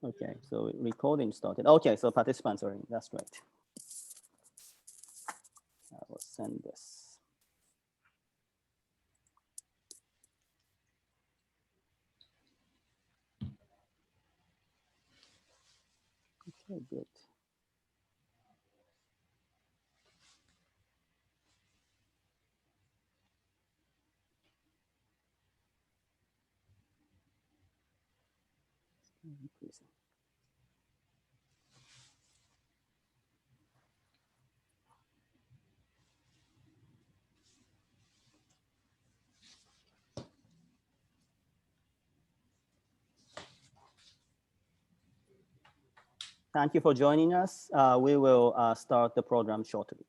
Okay, so recording started. Okay, so participants are in. That's great. I will send this. Okay, good. Increasing. Thank you for joining us. We will start the program shortly.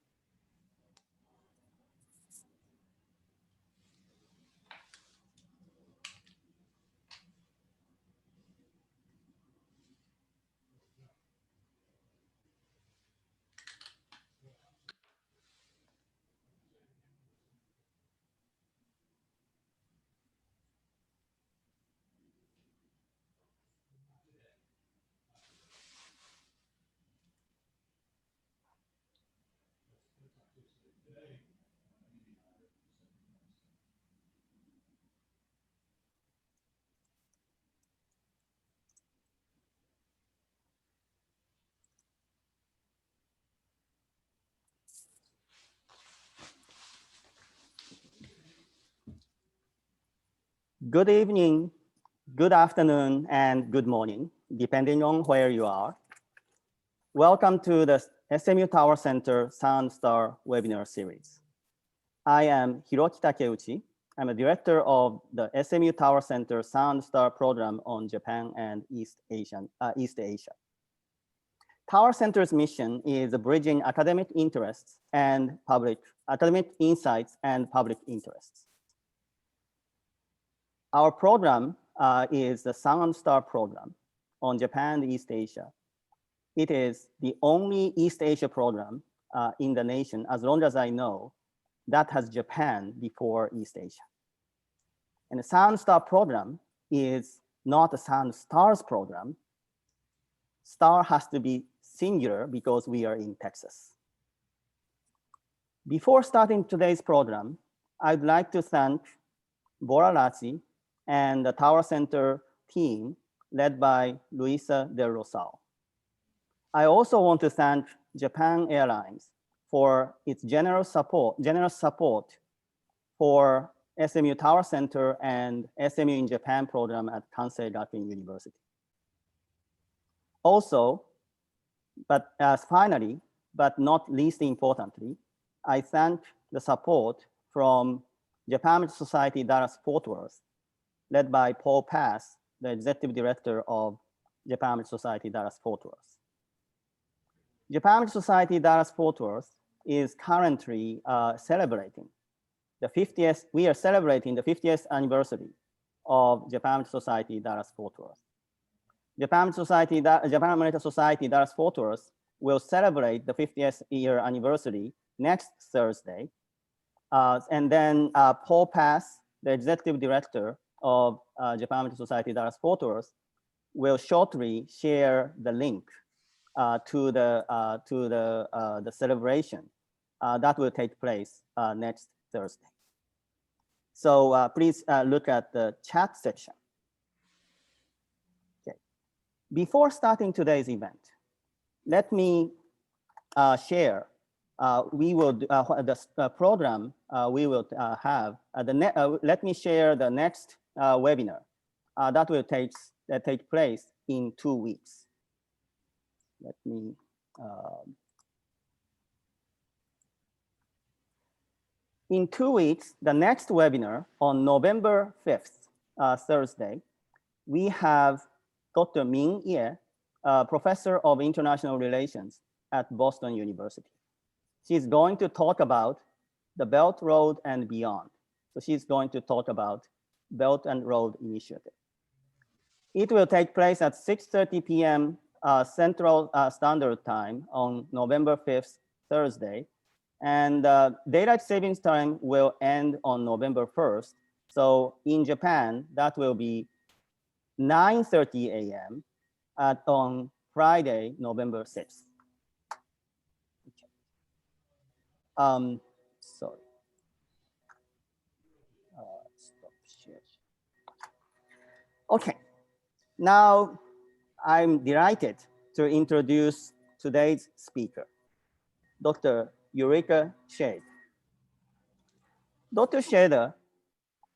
Good evening, good afternoon, and good morning, depending on where you are. Welcome to the SMU Tower Center Sound Star webinar series. I am Hiroki Takeuchi. I'm a director of the SMU Tower Center Sound Star program on Japan and East Asia. Tower Center's mission is bridging academic interests and academic insights and public interests. Our program is the Sound Star program on Japan and East Asia. It is the only East Asia program in the nation, as long as I know, that has Japan before East Asia. And the Sound Star program is not a Sound Stars program. Star has to be singular because we are in Texas. Before starting today's program, I'd like to thank Bora Lazzi and the Tower Center team led by Luisa Del Rosal. I also want to thank Japan Airlines for its generous support for SMU Tower Center and SMU in Japan program at Kansei Gakuin University. Also, finally, but not least importantly, I thank the support from Japan Society Dallas-Fort Worth, led by Paul Pass, the executive director of Japan Society Dallas-Fort Worth. Japan Society Dallas-Fort Worth is currently celebrating the 50th, we are celebrating the 50th anniversary of Japan Society Dallas-Fort Worth. Japan American Society Dallas-Fort Worth will celebrate the 50th year anniversary next Thursday. And then Paul Pass, the executive director of Japan Society Dallas-Fort Worth, will shortly share the link to the celebration that will take place next Thursday. So please look at the chat section. Okay. Before starting today's event, let me share. We will the program we will have. Let me share the next webinar that will take place in 2 weeks. Let me. In 2 weeks, the next webinar on November 5th, Thursday, we have Dr. Min Ye, professor of international relations at Boston University. She's going to talk about the Belt, Road, and beyond. So she's going to talk about Belt and Road Initiative. It will take place at 6:30 p.m. Central Standard Time on November 5th, Thursday. And daylight savings time will end on November 1st. So in Japan, that will be 9:30 a.m. on Friday, November 6th. Okay. Sorry. Stop share. Okay. Now I'm delighted to introduce today's speaker, Dr. Ulrike Schaede. Dr. Schaede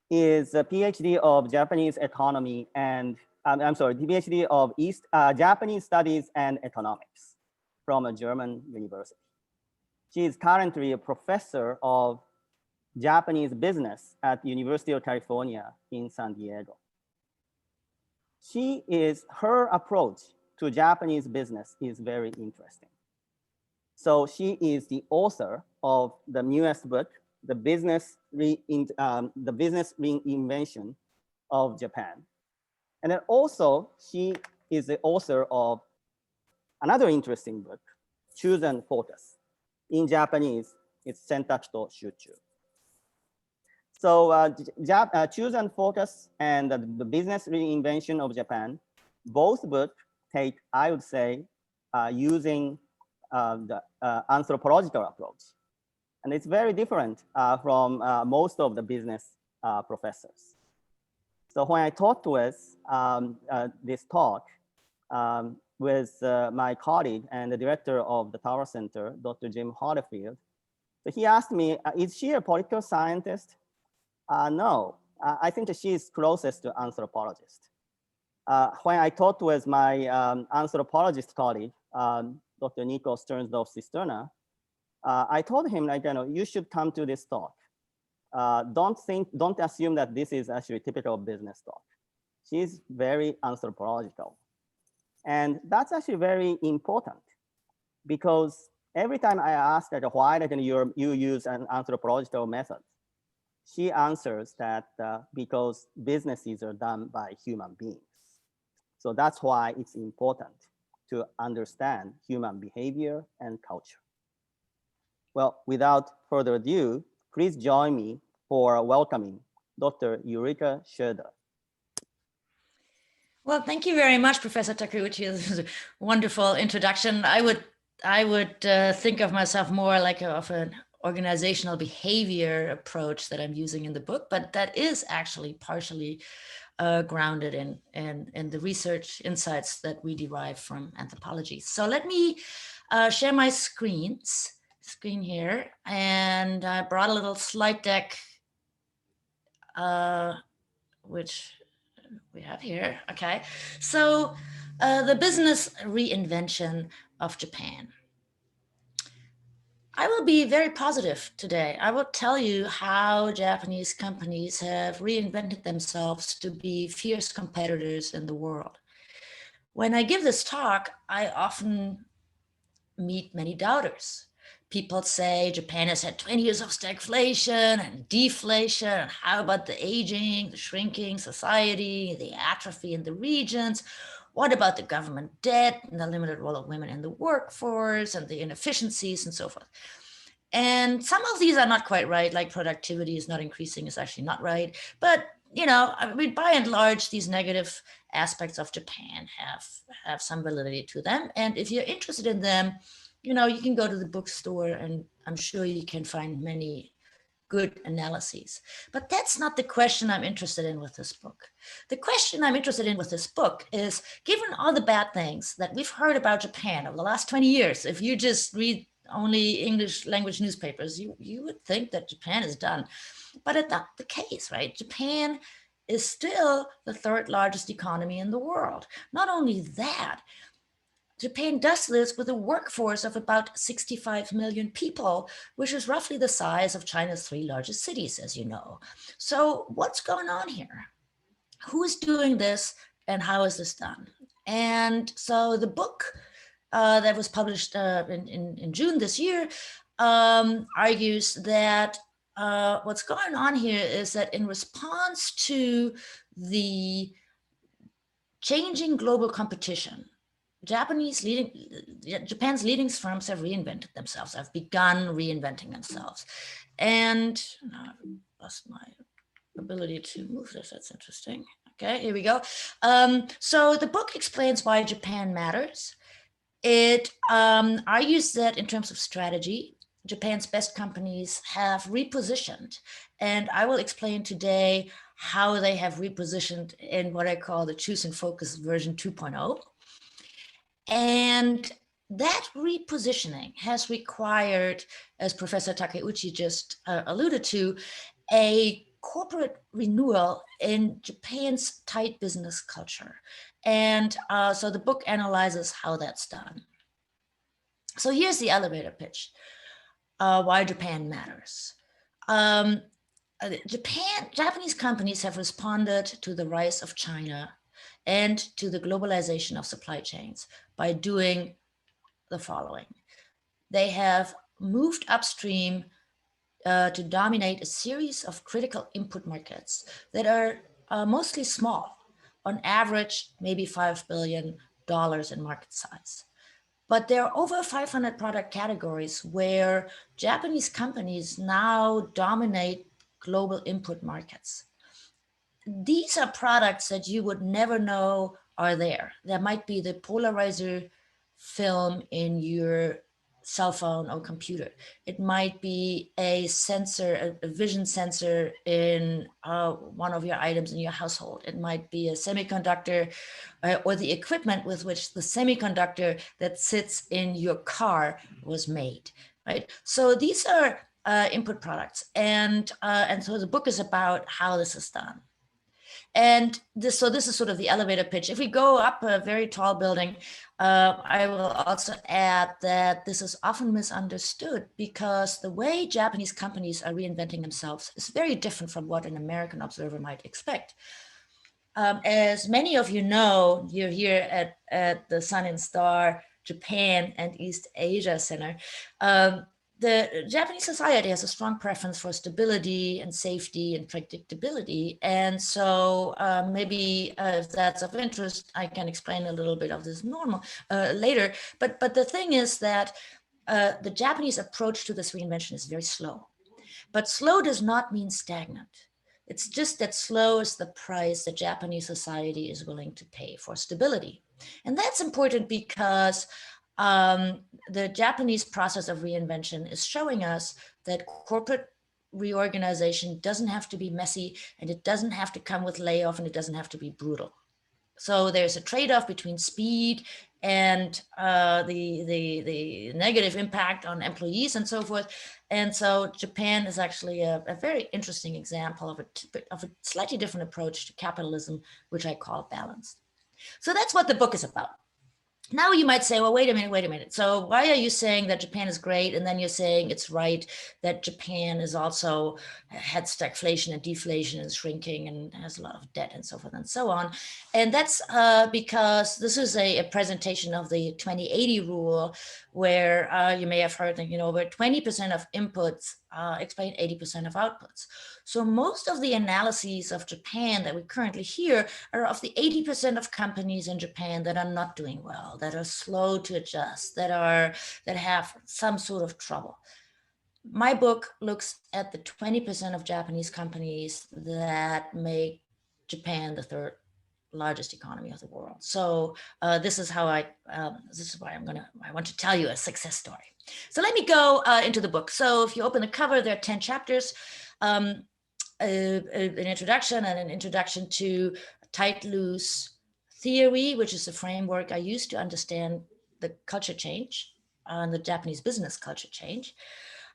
is a PhD of Japanese economy and PhD of Japanese studies and economics from a German university. She is currently a professor of Japanese business at the University of California in San Diego. Her approach to Japanese business is very interesting. So she is the author of the newest book, The Business Reinvention of Japan. And then also she is the author of another interesting book, Choose and Focus. In Japanese, it's Sentaku to Shuchu. So Choose and Focus and the Business Reinvention of Japan, both books take, I would say, using the anthropological approach. And it's very different from most of the business professors. So when I talked with this talk with my colleague and the director of the Tower Center, Dr. Jim Holyfield, so he asked me, is she a political scientist? No, I think she is closest to anthropologist. When I talked with my anthropologist colleague, Dr. Nico Sternsdorf-Cisterna, I told him, like, you should come to this talk. Don't assume that this is actually typical business talk. She's very anthropological. And that's actually very important because every time I ask her why you use an anthropological method, she answers that because businesses are done by human beings. So that's why it's important to understand human behavior and culture. Well, without further ado, please join me for welcoming Dr. Ulrike Schaede. Well, thank you very much, Professor Takeuchi. This is a wonderful introduction. I would think of myself more like of an organizational behavior approach that I'm using in the book, but that is actually partially grounded in the research insights that we derive from anthropology. So let me share my screen here, and I brought a little slide deck, which we have here. Okay, so the business reinvention of Japan. I will be very positive today. I will tell you how Japanese companies have reinvented themselves to be fierce competitors in the world. When I give this talk, I often meet many doubters. People say Japan has had 20 years of stagflation and deflation. And how about the aging, the shrinking society, the atrophy in the regions? What about the government debt and the limited role of women in the workforce and the inefficiencies and so forth? And some of these are not quite right, like productivity is not increasing is actually not right. But, I mean, by and large, these negative aspects of Japan have some validity to them. And if you're interested in them, you can go to the bookstore and I'm sure you can find many good analyses. But that's not the question I'm interested in with this book. The question I'm interested in with this book is, given all the bad things that we've heard about Japan over the last 20 years, if you just read only English language newspapers, you would think that Japan is done. But it's not the case, right? Japan is still the third largest economy in the world. Not only that, Japan does this with a workforce of about 65 million people, which is roughly the size of China's 3 largest cities, as you know. So what's going on here? Who is doing this and how is this done? And so the book that was published in June this year argues that what's going on here is that in response to the changing global competition, Japan's leading firms have reinvented themselves, have begun reinventing themselves. And now I've lost my ability to move this, that's interesting. Okay, here we go. So the book explains why Japan matters. It argues that in terms of strategy, Japan's best companies have repositioned. And I will explain today how they have repositioned in what I call the Choose and Focus version 2.0. And that repositioning has required, as Professor Takeuchi just alluded to, a corporate renewal in Japan's tight business culture. And so the book analyzes how that's done. So here's the elevator pitch, why Japan matters. Japanese companies have responded to the rise of China and to the globalization of supply chains by doing the following. They have moved upstream to dominate a series of critical input markets that are mostly small, on average, maybe $5 billion in market size. But there are over 500 product categories where Japanese companies now dominate global input markets. These are products that you would never know are there. There might be the polarizer film in your cell phone or computer. It might be a sensor, a vision sensor in one of your items in your household. It might be a semiconductor or the equipment with which the semiconductor that sits in your car was made, right? So these are input products. And so the book is about how this is done. And so this is sort of the elevator pitch. If we go up a very tall building, I will also add that this is often misunderstood because the way Japanese companies are reinventing themselves is very different from what an American observer might expect. As many of you know, you're here at the Sun and Star Japan and East Asia Center. The Japanese society has a strong preference for stability and safety and predictability. And so maybe if that's of interest, I can explain a little bit of this later. But the thing is that the Japanese approach to this reinvention is very slow. But slow does not mean stagnant. It's just that slow is the price that Japanese society is willing to pay for stability. And that's important because the Japanese process of reinvention is showing us that corporate reorganization doesn't have to be messy, and it doesn't have to come with layoff, and it doesn't have to be brutal. So there's a trade-off between speed and the negative impact on employees and so forth. And so Japan is actually a very interesting example of a slightly different approach to capitalism, which I call balanced. So that's what the book is about. Now you might say, well, wait a minute. So why are you saying that Japan is great? And then you're saying it's right that Japan is also had stagflation and deflation and shrinking and has a lot of debt and so forth and so on. And that's because this is a presentation of the 2080 rule, where you may have heard that, where 20% of inputs explain 80% of outputs. So most of the analyses of Japan that we currently hear are of the 80% of companies in Japan that are not doing well, that are slow to adjust, that have some sort of trouble. My book looks at the 20% of Japanese companies that make Japan the third largest economy of the world. So this is why I want to tell you a success story. So let me go into the book. So if you open the cover, there are 10 chapters. An introduction and an introduction to tight loose theory, which is a framework I use to understand the culture change and the Japanese business culture change.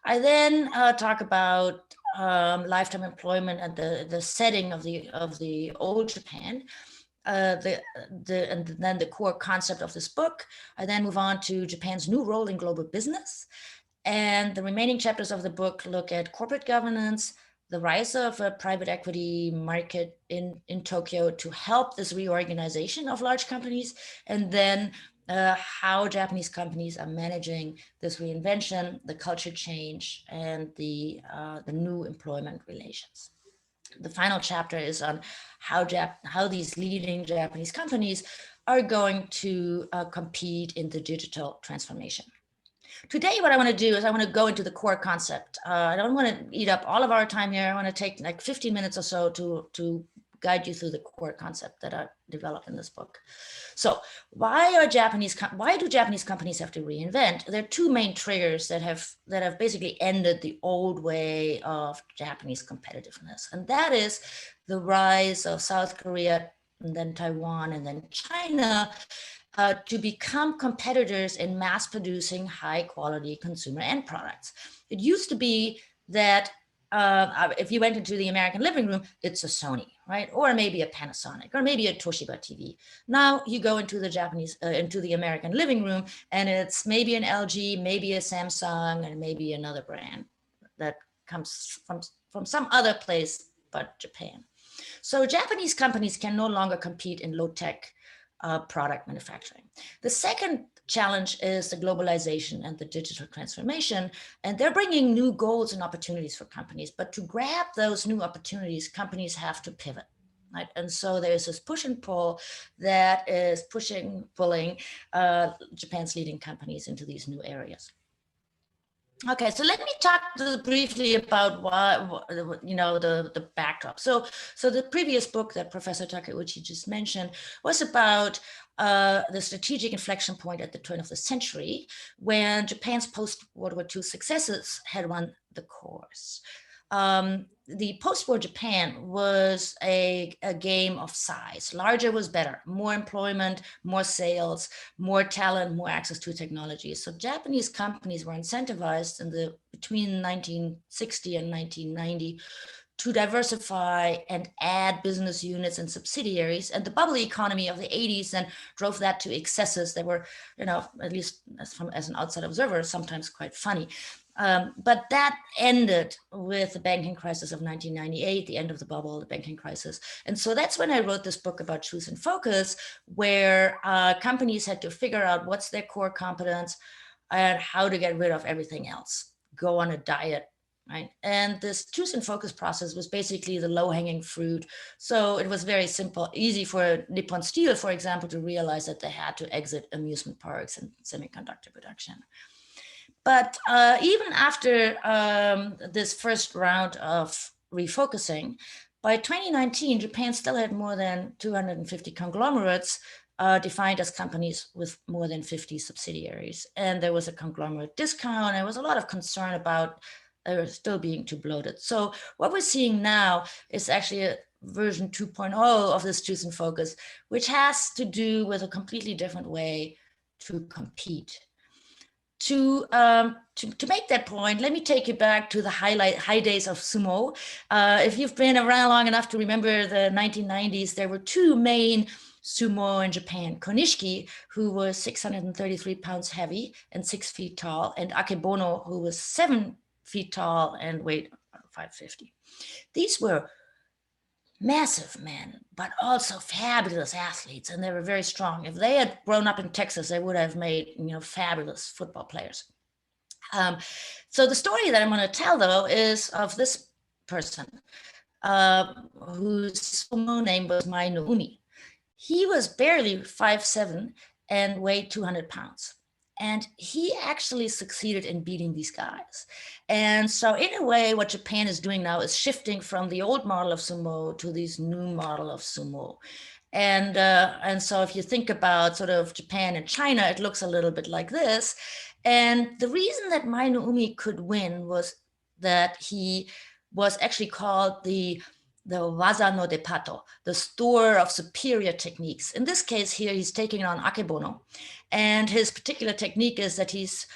I then talk about lifetime employment and the setting of the old Japan. And then the core concept of this book. I then move on to Japan's new role in global business. And the remaining chapters of the book look at corporate governance, the rise of a private equity market in Tokyo to help this reorganization of large companies, and then how Japanese companies are managing this reinvention, the culture change, and the new employment relations. The final chapter is on how these leading Japanese companies are going to compete in the digital transformation. Today, what I want to do is I want to go into the core concept. I don't want to eat up all of our time here. I want to take like 15 minutes or so to guide you through the core concept that I developed in this book. So why do Japanese companies have to reinvent? There are two main triggers that have basically ended the old way of Japanese competitiveness. And that is the rise of South Korea and then Taiwan and then China to become competitors in mass producing high quality consumer end products. It used to be that if you went into the American living room, it's a Sony, right? Or maybe a Panasonic, or maybe a Toshiba TV. Now you go into the American living room, and it's maybe an LG, maybe a Samsung, and maybe another brand that comes from some other place but Japan. So Japanese companies can no longer compete in low-tech product manufacturing. The second challenge is the globalization and the digital transformation, and they're bringing new goals and opportunities for companies. But to grab those new opportunities, companies have to pivot, right? And so there's this push and pull that is pulling Japan's leading companies into these new areas. Okay, so let me talk briefly about the backdrop. So the previous book that Professor Takeuchi just mentioned was about the strategic inflection point at the turn of the century when Japan's post-World War II successes had run the course. The post-war Japan was a game of size. Larger was better, more employment, more sales, more talent, more access to technology. So Japanese companies were incentivized between 1960 and 1990 to diversify and add business units and subsidiaries. And the bubble economy of the 80s then drove that to excesses that were, at least as an outside observer, sometimes quite funny. But that ended with the banking crisis of 1998, the end of the bubble, the banking crisis. And so that's when I wrote this book about Choose and Focus, where companies had to figure out what's their core competence and how to get rid of everything else, go on a diet, right? And this Choose and Focus process was basically the low-hanging fruit. So it was very simple, easy for Nippon Steel, for example, to realize that they had to exit amusement parks and semiconductor production. But even after this first round of refocusing, by 2019, Japan still had more than 250 conglomerates defined as companies with more than 50 subsidiaries. And there was a conglomerate discount. There was a lot of concern about still being too bloated. So what we're seeing now is actually a version 2.0 of this Choose and Focus, which has to do with a completely different way to compete. To make that point, let me take you back to the high days of sumo. If you've been around long enough to remember the 1990s, there were two main sumo in Japan: Konishiki, who was 633 pounds heavy and 6 feet tall, and Akebono, who was 7 feet tall and weighed 550. These were massive men, but also fabulous athletes, and they were very strong. If they had grown up in Texas, they would have made fabulous football players. So the story that I'm going to tell, though, is of this person whose sumo name was Mai no Umi. He was barely 5'7" and weighed 200 pounds. And he actually succeeded in beating these guys. And so in a way, what Japan is doing now is shifting from the old model of sumo to this new model of sumo. And so if you think about sort of Japan and China, it looks a little bit like this. And the reason that Mai no Umi could win was that he was actually called the waza no depato, the store of superior techniques. In this case here, he's taking on Akebono. And his particular technique is that he's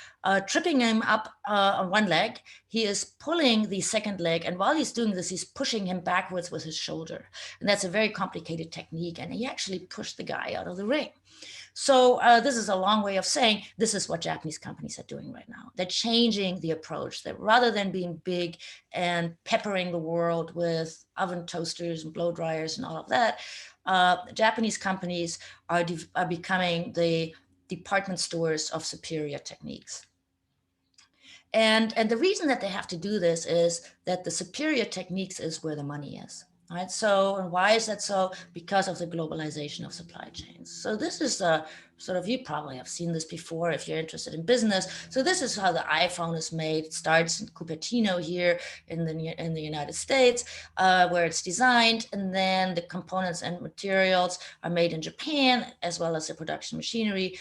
tripping him up on one leg. He is pulling the second leg. And while he's doing this, he's pushing him backwards with his shoulder. And that's a very complicated technique. And he actually pushed the guy out of the ring. So this is a long way of saying this is what Japanese companies are doing right now. They're changing the approach, that rather than being big and peppering the world with oven toasters and blow dryers and all of that, Japanese companies are becoming the department stores of superior techniques. And the reason that they have to do this is that the superior techniques is where the money is. Right. So, and why is that so? Because of the globalization of supply chains. So this is a sort of, you probably have seen this before if you're interested in business. So this is how the iPhone is made. It starts in Cupertino here in the United States, where it's designed, and then the components and materials are made in Japan, as well as the production machinery.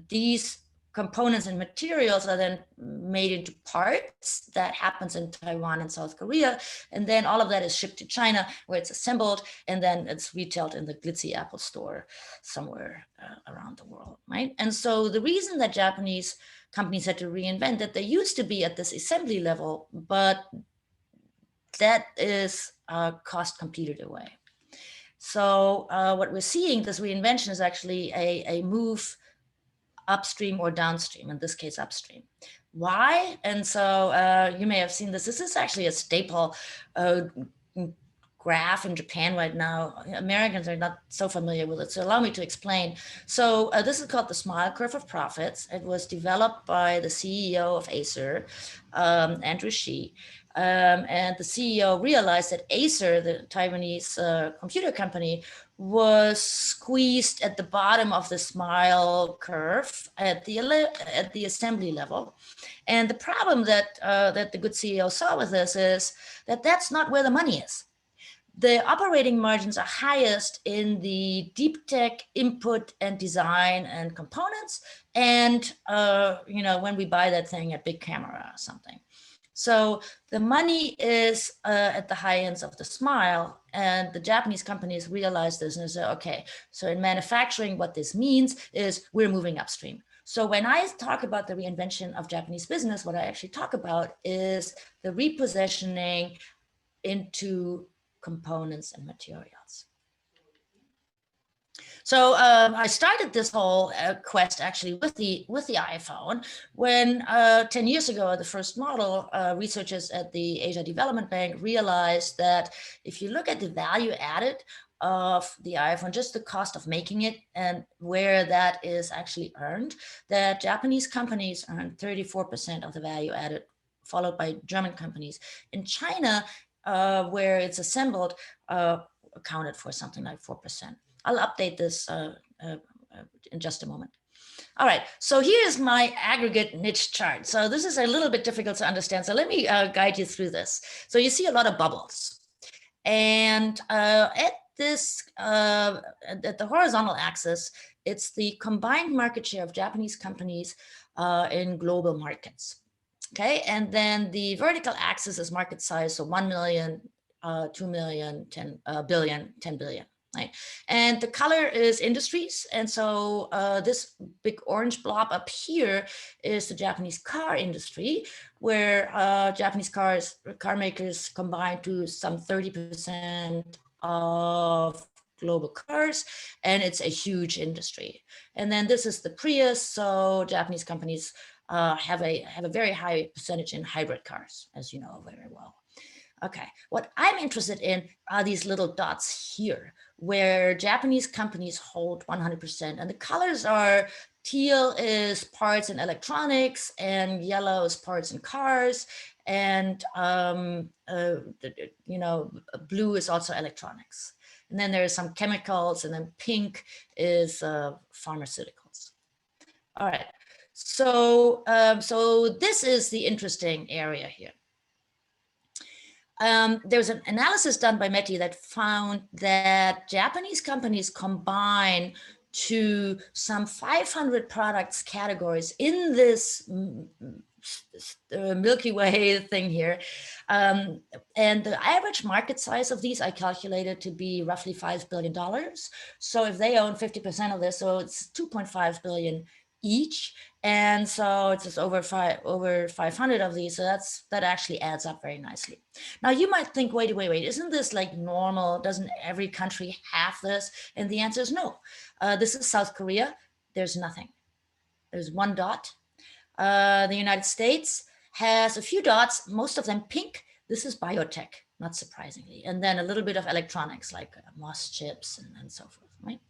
These components and materials are then made into parts. That happens in Taiwan and South Korea. And then all of that is shipped to China, where it's assembled, and then it's retailed in the glitzy Apple store somewhere around the world, right? And so the reason that Japanese companies had to reinvent that, they used to be at this assembly level, but that is cost competed away. So what we're seeing, this reinvention is actually a move upstream or downstream, in this case upstream. Why? And so you may have seen this. This is actually a staple graph in Japan right now. Americans are not so familiar with it, so allow me to explain. So this is called the smile curve of profits. It was developed by the CEO of Acer, Andrew Shi. And the CEO realized that Acer, the Taiwanese computer company, was squeezed at the bottom of the smile curve at the assembly level. And the problem that that the good CEO saw with this is that that's not where the money is. The operating margins are highest in the deep tech input and design and components, and when we buy that thing at Big Camera or something. So the money is at the high ends of the smile, and the Japanese companies realize this and say, okay, so in manufacturing, what this means is we're moving upstream. So when I talk about the reinvention of Japanese business, what I actually talk about is the repositioning into components and materials. So I started this whole quest actually with the iPhone when 10 years ago, the first model, researchers at the Asia Development Bank realized that if you look at the value added of the iPhone, just the cost of making it and where that is actually earned, that Japanese companies earn 34% of the value added, followed by German companies. In China, where it's assembled, accounted for something like 4%. I'll update this in just a moment. All right, so here's my aggregate niche chart. So this is a little bit difficult to understand. So let me guide you through this. So you see a lot of bubbles. And at the horizontal axis, it's the combined market share of Japanese companies in global markets. Okay, and then the vertical axis is market size, so 1 million, 2 million, 10 billion, 10 billion. Right? And the color is industries. And so this big orange blob up here is the Japanese car industry, where Japanese car makers combine to some 30% of global cars, and it's a huge industry. And then this is the Prius. So Japanese companies have a very high percentage in hybrid cars, as you know very well. Okay, what I'm interested in are these little dots here, where Japanese companies hold 100%. And the colors are, teal is parts in electronics, and yellow is parts in cars, and blue is also electronics. And then there's some chemicals, and then pink is pharmaceuticals. All right, so this is the interesting area here. There was an analysis done by METI that found that Japanese companies combine to some 500 products categories in this Milky Way thing here. And the average market size of these I calculated to be roughly $5 billion. So if they own 50% of this, so it's 2.5 billion each. And so it's just over 500 of these. So that actually adds up very nicely. Now you might think, wait, isn't this like normal? Doesn't every country have this? And the answer is no. This is South Korea. There's nothing. There's one dot. The United States has a few dots, most of them pink. This is biotech, not surprisingly. And then a little bit of electronics like MOS chips and so forth, right?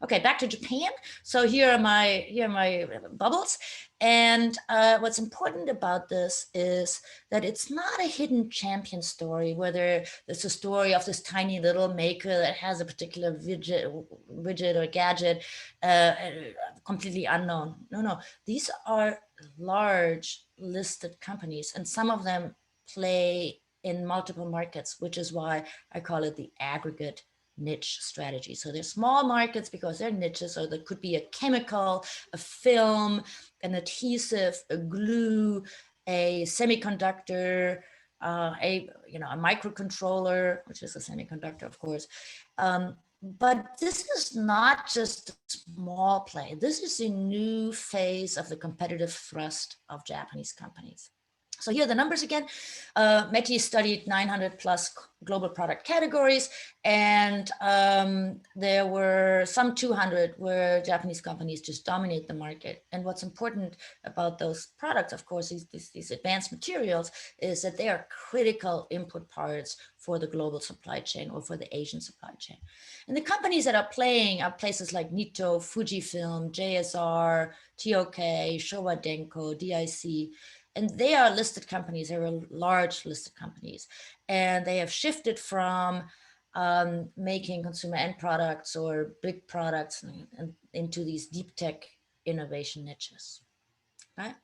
Okay, back to Japan. So here are my bubbles. And what's important about this is that it's not a hidden champion story, whether it's a story of this tiny little maker that has a particular widget or gadget, completely unknown. No, these are large listed companies, and some of them play in multiple markets, which is why I call it the aggregate niche strategy. So they're small markets because they're niches. So there could be a chemical, a film, an adhesive, a glue, a semiconductor, a microcontroller, which is a semiconductor, of course. But this is not just a small play. This is a new phase of the competitive thrust of Japanese companies. So here are the numbers again. METI studied 900 plus global product categories, and there were some 200 where Japanese companies just dominate the market. And what's important about those products, of course, these advanced materials, is that they are critical input parts for the global supply chain or for the Asian supply chain. And the companies that are playing are places like Nitto, Fujifilm, JSR, TOK, Showa Denko, DIC. And they are listed companies, they were large listed companies. And they have shifted from making consumer end products or big products and into these deep tech innovation niches, right?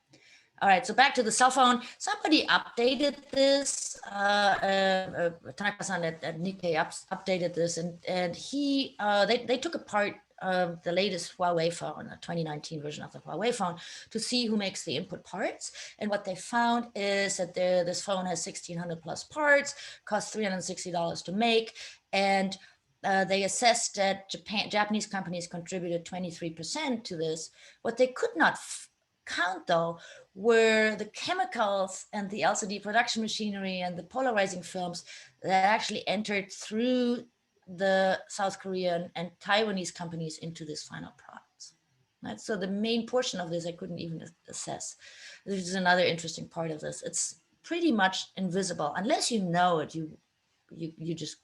All right, so back to the cell phone. Somebody updated this. Tanaka-san at Nikkei updated this, and they took apart the latest Huawei phone, a 2019 version of the Huawei phone, to see who makes the input parts. And what they found is that this phone has 1,600 plus parts, costs $360 to make, and they assessed that Japanese companies contributed 23% to this. What they could not count, though, were the chemicals and the LCD production machinery and the polarizing films that actually entered through the South Korean and Taiwanese companies into these final products. Right? So the main portion of this I couldn't even assess. This is another interesting part of this. It's pretty much invisible unless you know it. You just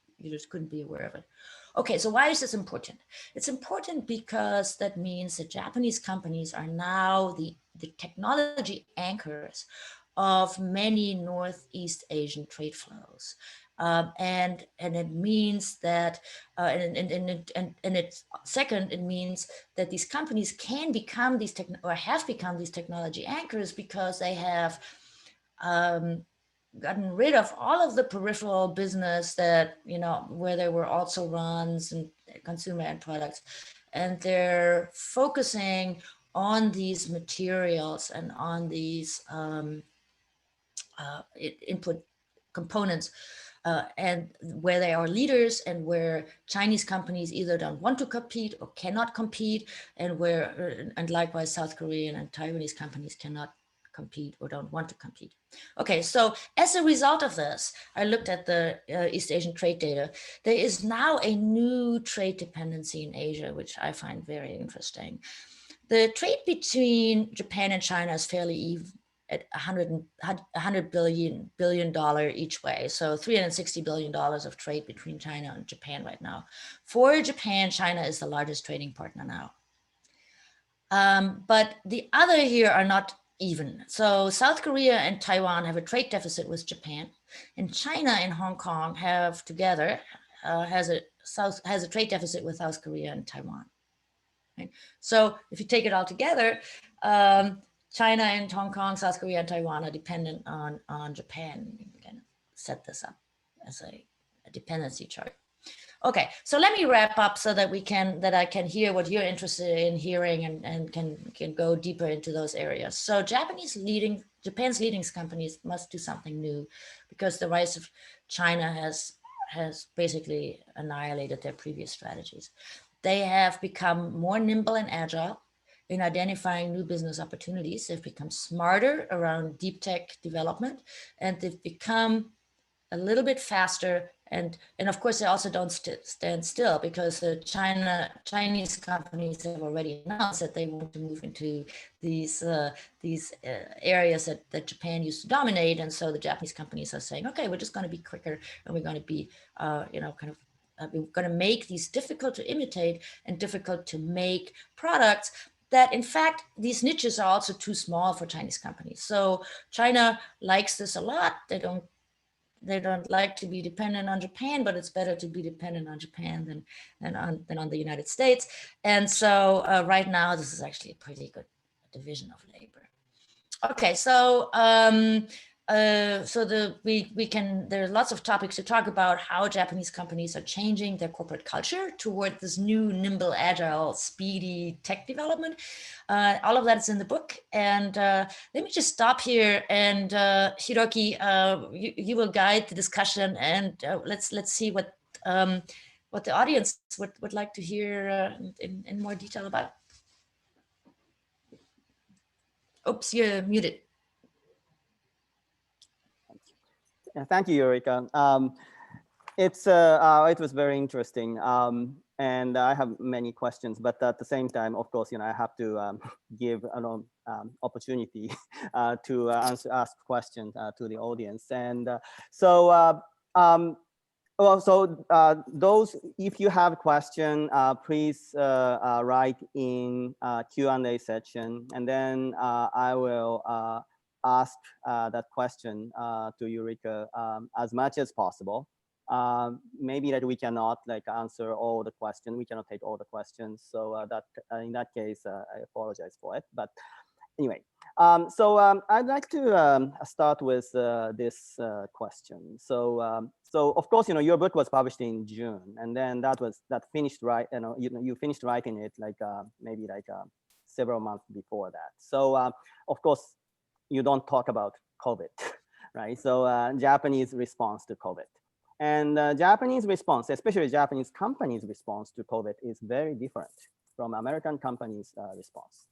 couldn't be aware of it. Okay, so why is this important? It's important because that means that Japanese companies are now the technology anchors of many Northeast Asian trade flows. And it means that, and it's second, it means that these companies can become these have become these technology anchors because they have gotten rid of all of the peripheral business that, where there were also runs and consumer end products. And they're focusing on these materials and on these input components, and where they are leaders and where Chinese companies either don't want to compete or cannot compete, and likewise South Korean and Taiwanese companies cannot compete or don't want to compete. Okay, so as a result of this, I looked at the East Asian trade data. There is now a new trade dependency in Asia, which I find very interesting. The trade between Japan and China is fairly even at $100 billion each way. So $360 billion of trade between China and Japan right now. For Japan, China is the largest trading partner now. But the other here are not even. So South Korea and Taiwan have a trade deficit with Japan, and China and Hong Kong have together has a trade deficit with South Korea and Taiwan. Right? So if you take it all together, China and Hong Kong, South Korea and Taiwan are dependent on Japan. You can set this up as a dependency chart. Okay, so let me wrap up so that I can hear what you're interested in hearing and can go deeper into those areas. So Japan's leading companies must do something new because the rise of China has basically annihilated their previous strategies. They have become more nimble and agile in identifying new business opportunities. They've become smarter around deep tech development, and they've become a little bit faster. And of course, they also don't stand still because the Chinese companies have already announced that they want to move into these areas that Japan used to dominate. And so the Japanese companies are saying, okay, we're just going to be quicker and we're going to be, kind of we're going to make these difficult to imitate and difficult to make products that in fact, these niches are also too small for Chinese companies. So China likes this a lot. They don't like to be dependent on Japan, but it's better to be dependent on Japan than on the United States. And so right now, this is actually a pretty good division of labor. Okay, so there are lots of topics to talk about how Japanese companies are changing their corporate culture toward this new, nimble, agile, speedy tech development. All of that is in the book. And let me just stop here. And Hiroki, you will guide the discussion, and let's see what the audience would like to hear in more detail about. Oops, you're muted. Thank you, Ulrike. It was very interesting, and I have many questions. But at the same time, of course, I have to give an opportunity to ask questions to the audience. And those, if you have question, please write in Q&A section, and then I will ask that question to Ulrike as much as possible. Maybe that we cannot answer all the questions. We cannot take all the questions. So that in that case, I apologize for it. But anyway, I'd like to start with this question. So of course, you know, your book was published in June, and then that finished you finished writing it maybe several months before that. So of course, you don't talk about COVID, right? So Japanese response to COVID. And Japanese response, especially Japanese companies' response to COVID, is very different from American companies' response.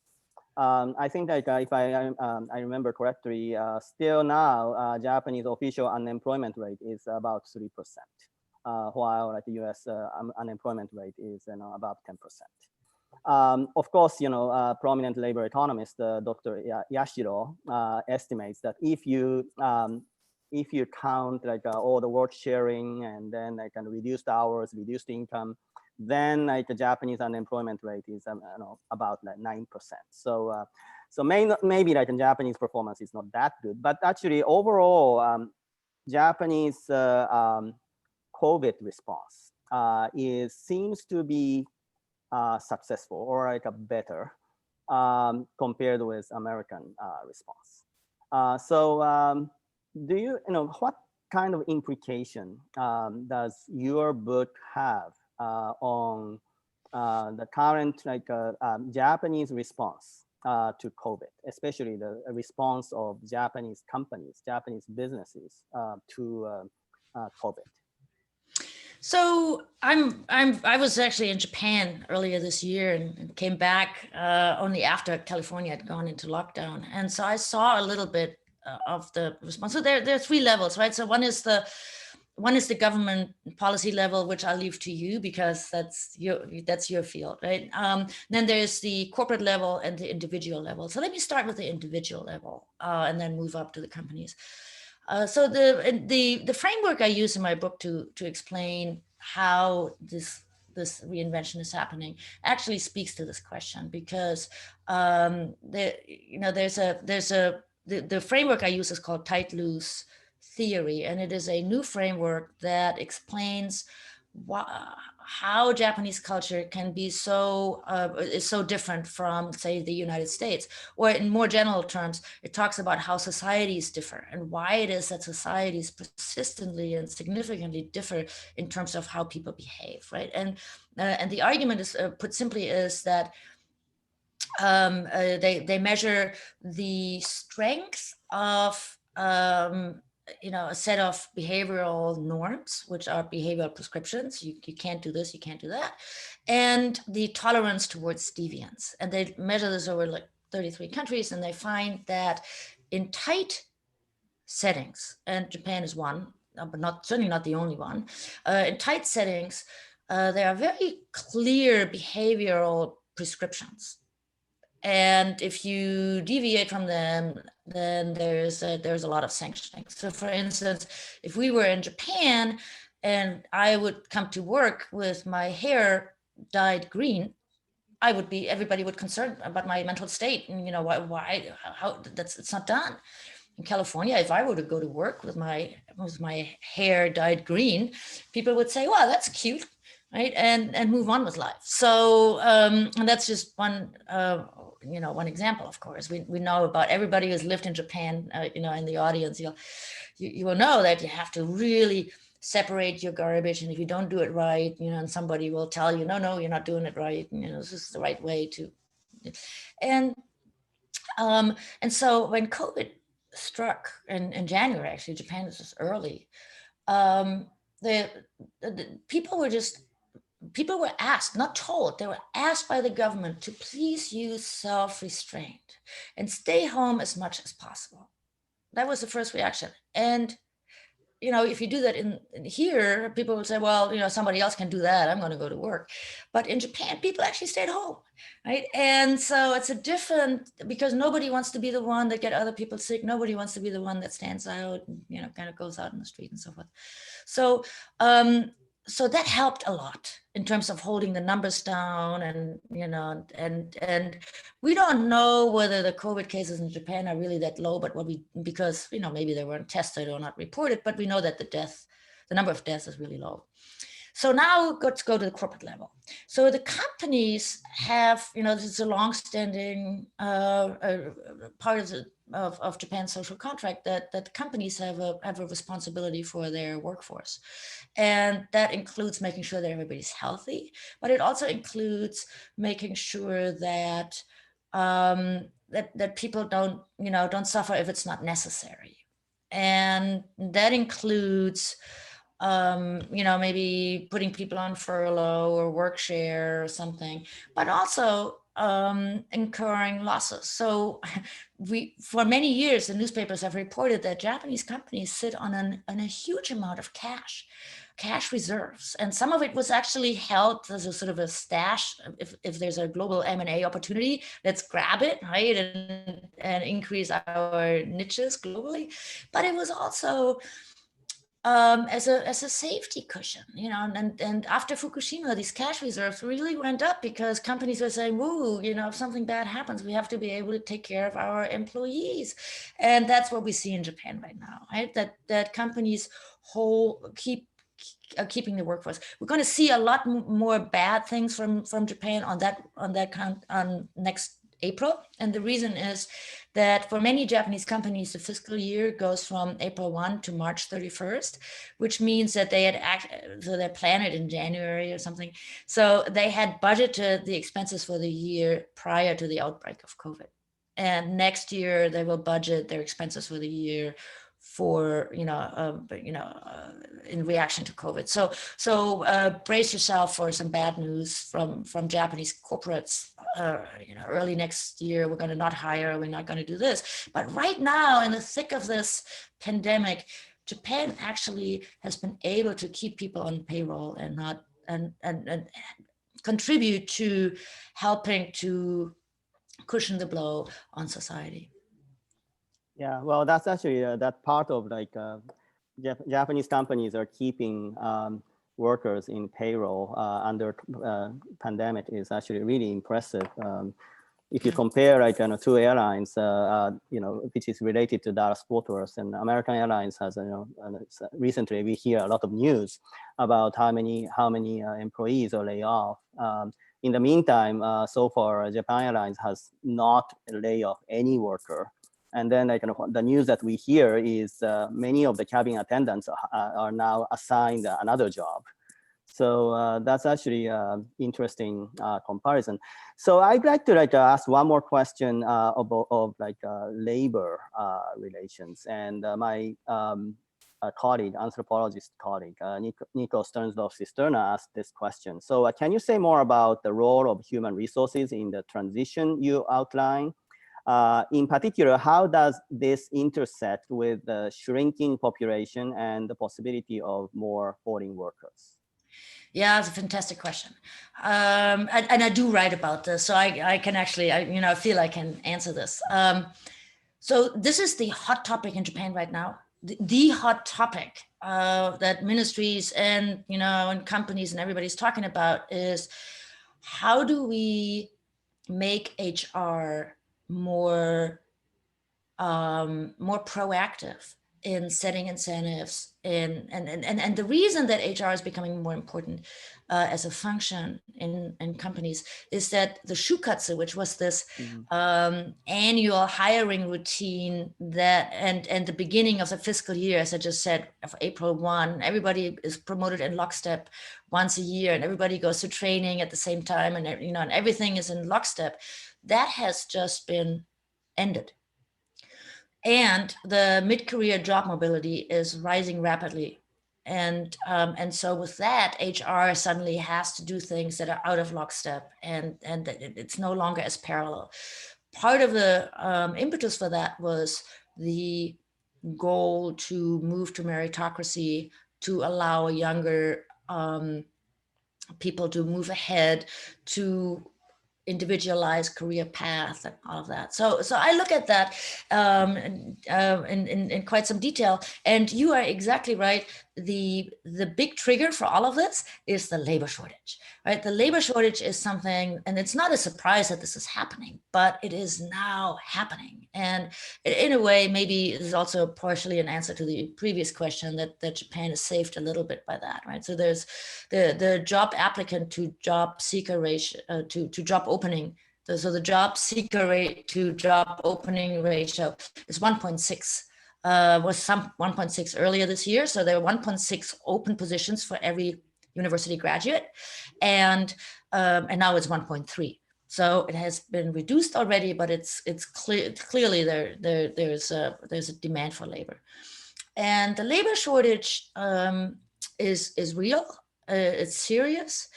I think if I remember correctly, still now, Japanese official unemployment rate is about 3%, while the US unemployment rate is about 10%. Of course, you know, prominent labor economist, Dr. Yashiro, estimates that if you count all the work sharing and then reduced hours, reduced income, then the Japanese unemployment rate is about 9%. So maybe the Japanese performance is not that good, but actually overall Japanese COVID response seems to be successful or better compared with American response. Do you know what kind of implication does your book have on the current Japanese response to COVID, especially the response of Japanese companies, Japanese businesses to COVID? So I was actually in Japan earlier this year and came back only after California had gone into lockdown, and so I saw a little bit of the response. So there are three levels, right? So one is the government policy level, which I'll leave to you because that's your field, right? Then there's the corporate level and the individual level. So let me start with the individual level and then move up to the companies. So the framework I use in my book to explain how this reinvention is happening actually speaks to this question, because the framework I use is called tight loose theory, and it is a new framework that explains how Japanese culture can be is so different from, say, the United States. Or in more general terms, it talks about how societies differ and why it is that societies persistently and significantly differ in terms of how people behave, right? And the argument is put simply is that they measure the strength of a set of behavioral norms, which are behavioral prescriptions. You can't do this, you can't do that, and the tolerance towards deviance. And they measure this over 33 countries, and they find that in tight settings, and Japan is one, but certainly not the only one. In tight settings, there are very clear behavioral prescriptions. And if you deviate from them, then there's a lot of sanctioning. So for instance, if we were in Japan, and I would come to work with my hair dyed green, everybody would concern about my mental state, and why, how it's not done. In California, if I were to go to work with my hair dyed green, people would say, "Wow, that's cute," right, and move on with life. So and that's just one one example. Of course, we know about everybody who's lived in Japan. In the audience, you will know that you have to really separate your garbage, and if you don't do it right, and somebody will tell you, no, you're not doing it right, and this is the right way to. And so when COVID struck in January, actually, Japan was just early. The people were asked, not told, they were asked by the government to please use self-restraint and stay home as much as possible. That was the first reaction. And if you do that in here, people will say, well, somebody else can do that. I'm going to go to work. But in Japan, people actually stayed home, right? And so it's a different, because nobody wants to be the one that get other people sick. Nobody wants to be the one that stands out and, kind of goes out in the street and so forth. So, so that helped a lot in terms of holding the numbers down, and and we don't know whether the COVID cases in Japan are really that low, but because maybe they weren't tested or not reported, but we know that the number of deaths is really low. So now let's go to the corporate level. So the companies have, this is a long-standing part of Japan's social contract, that companies have a responsibility for their workforce, and that includes making sure that everybody's healthy, but it also includes making sure that that people don't suffer if it's not necessary, and that includes maybe putting people on furlough or work share or something, but also incurring losses. So for many years, the newspapers have reported that Japanese companies sit on a huge amount of cash reserves, and some of it was actually held as a sort of a stash. If there's a global M&A opportunity, let's grab it, right, and increase our niches globally. But it was also as a safety cushion, and after Fukushima, these cash reserves really went up because companies were saying, "Whoa, if something bad happens, we have to be able to take care of our employees," and that's what we see in Japan right now, right? That companies keeping the workforce. We're going to see a lot more bad things from Japan on that count on next April, and the reason is that for many Japanese companies, the fiscal year goes from April 1 to March 31st, which means that they they plan it in January or something. So they had budgeted the expenses for the year prior to the outbreak of COVID. And next year they will budget their expenses for the year for in reaction to COVID. So brace yourself for some bad news from Japanese corporates. Early next year, we're going to not hire, we're not going to do this. But right now, in the thick of this pandemic, Japan actually has been able to keep people on payroll and not and contribute to helping to cushion the blow on society. Yeah, well, that's actually that part of Japanese companies are keeping workers in payroll under pandemic is actually really impressive. If you compare two airlines, which is related to Dallas Fort Worth, and American Airlines has, recently we hear a lot of news about how many employees are laid off. In the meantime, so far, Japan Airlines has not laid off any worker. And then the news that we hear is many of the cabin attendants are now assigned another job. So that's actually interesting comparison. So I'd like to ask one more question of labor relations. And my anthropologist colleague, Nico Sternsdorf-Cisterna asked this question. So can you say more about the role of human resources in the transition you outlined? In particular, how does this intersect with the shrinking population and the possibility of more foreign workers? Yeah, it's a fantastic question. And I do write about this, so I can actually, I feel I can answer this. So this is the hot topic in Japan right now. the hot topic that ministries and, and companies and everybody's talking about is, how do we make HR more more proactive in setting incentives, and the reason that HR is becoming more important as a function in companies is that the Shukatsu, which was this annual hiring routine that and the beginning of the fiscal year, as I just said, of April 1, everybody is promoted in lockstep once a year, and everybody goes to training at the same time, and and everything is in lockstep. That has just been ended. And the mid-career job mobility is rising rapidly. And so with that, HR suddenly has to do things that are out of lockstep, and it's no longer as parallel. Part of the impetus for that was the goal to move to meritocracy, to allow younger people to move ahead, to individualized career path and all of that. So I look at that in quite some detail. And you are exactly right. The big trigger for all of this is the labor shortage, right? The labor shortage is something, and it's not a surprise that this is happening, but it is now happening. And in a way, maybe it is also partially an answer to the previous question that Japan is saved a little bit by that, right? So there's the job applicant to job seeker ratio, to job opening. So the job seeker rate to job opening ratio is 1.6. Was some 1.6 earlier this year. So there were 1.6 open positions for every university graduate, and now it's 1.3. So it has been reduced already, but it's clearly there's a demand for labor, and the labor shortage is real. It's serious,